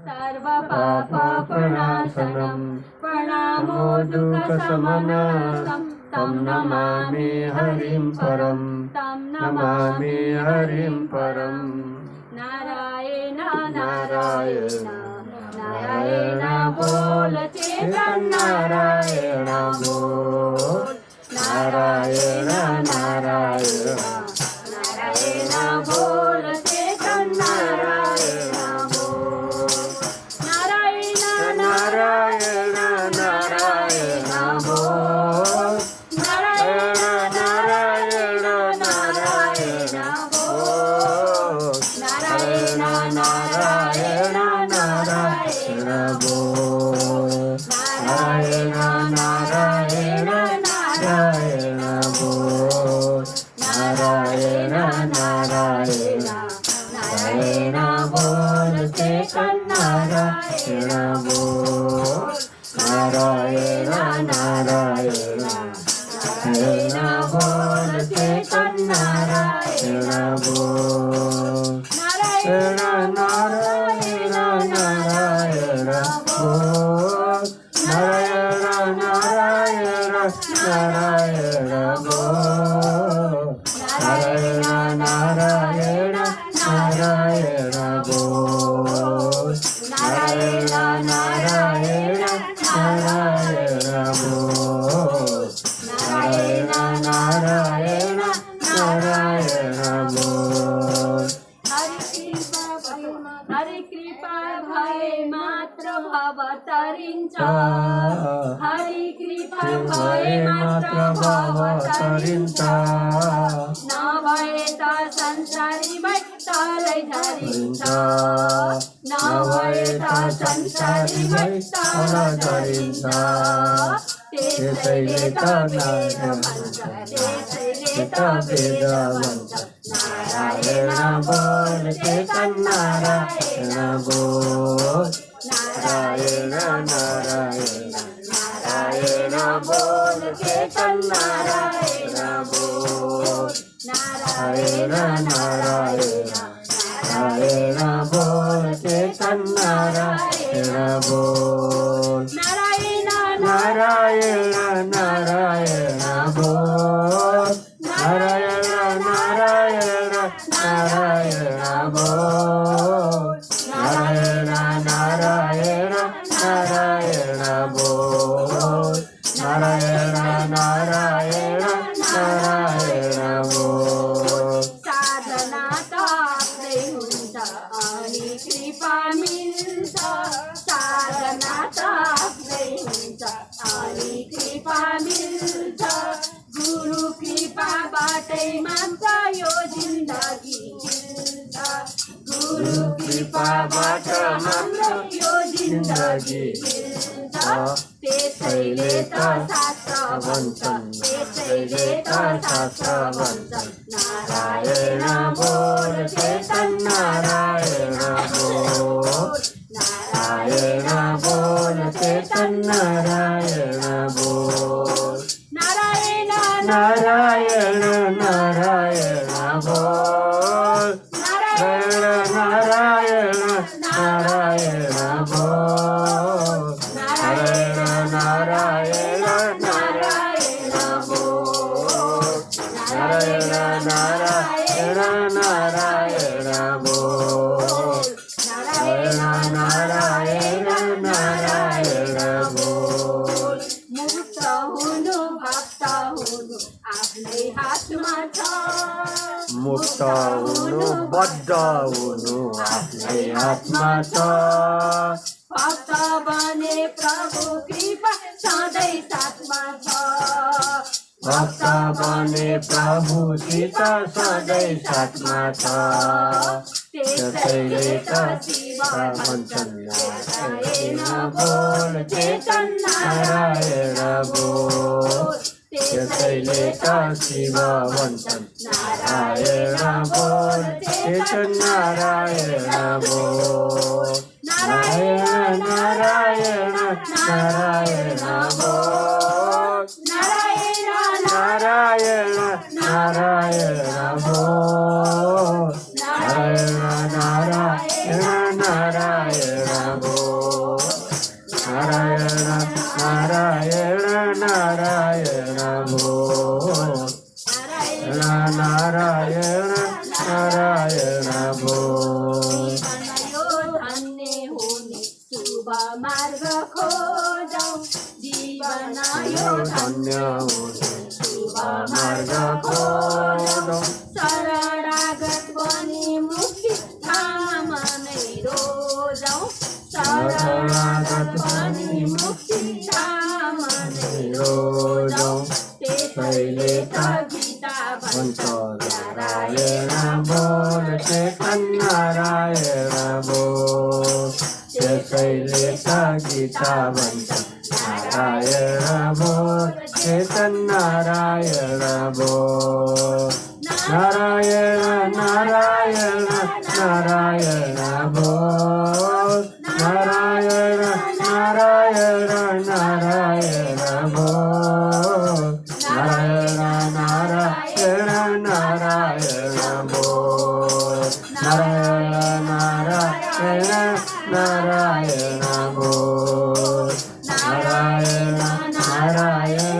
सर्वपापप्रणाशनं प्रणामो दुःखशमनं तं नमामि हरिं परं तं नमामि हरिं परं नारायण नारायण नारायण बोल चेतन नारायण बोल नारायण नारायण नारायण बोल चेतन नारायण बोल नारायण नारायण नारायण बोल नारायण नारायण नारायण बोल नारायण नारायण नारायण बोल नारायण नारायण नारायण बोल नारायण नारायण नारायण बोल चेतन नारायण बोल नारायण नारायण नारायण बोल चेतन नारायण बोल नारायण नारायण नारायण बोल नारायण नारायण नारायण बोल नारायण नारायण नारायण बोल नारायण नारायण नारायण बोल नारायण नारायण नारायण बोल हरि कृपा भय मात्र भवतरिन्छ हरि कृपा भय मात्र भवतरिन्छ नभए त संसारी तलै झरिन्छ नभए त संसारी तल झरिन्छ त्यसैले त वेद भन्छ त्यसैले त वेद भन्छ नारायण बोल चेतन नारायण बोल नारायण नारायण नारायण बोल चेतन नारायण बोल नारायण नारायण नारायण बोल चेतन नारायण बोल नारायण नारायण नारायण बोल नारायण नारायण नारायण बोल नारायण नारायण नारायण बोल नारायण नारायण नारायण बोल साधना ताप्दै हुन्छ अनि कृपा मिल्छ साधना ताप्दै हुन्छ अनि कृपा मिल्छ गुरु कृपाबाटै मात्र यो जिन्दगी मिल्छ गुरु कृपाबाट मात्र यो जिन्दगी मिल्छ त्यसैले त शास्त्र भन्छन् त्यसैले त शास्त्र भन्छन् नारायण बोल चेतन नारायण बोल नारायण बोल चेतन नारायण बोल नारायण नारायण नारायण बोल नारायण नारायण नारायण बोल नारायण नारायण नारायण बोल नारायण नारायण नारायण बोल नारायण नारायण नारायण बोल मुक्त हुनु भक्त हुनु आफ्नै हातमा छ मुक्त हुनु बद्ध हुनु आफ्नै हातमा छ भक्त बने प्रभु कृपा सधैँ साथमा छ भक्त बने प्रभुसित सधैँ साथमा छ त्यसैले त शिव भन्छन् नारायण बोल चेतन नारायण बोल त्यसैले त शिव भन्छन् नारायण बोल चेतन नारायण बोल नारायण नारायण नारायण बोल नारायण नारायण नारायण बोल नारायण नारायण नारायण बोल नारायण नारायण नारायण बोल नारायण नारायण बोल धन्य होणे शुभ मार्ग खोजो जीवनायो धन्य होणे शुभ मार्ग खोजो शरणागत बनी मुक्ती धाम नै रोजौ शरणागत बनी मुक्ती धाम नै रोजौ त्यसैले त गीता भन्छ नारायण बोल चेतन नारायण बोल त्यसैले त गीता भन्छ नारायण बोल चेतन नारायण बोल नारायण नारायण नारायण बोल नारायण नारायण नारायण बोल नारायण नारायण नारायण बोल नारायण नारायण नारायण बोल नारायण नारायण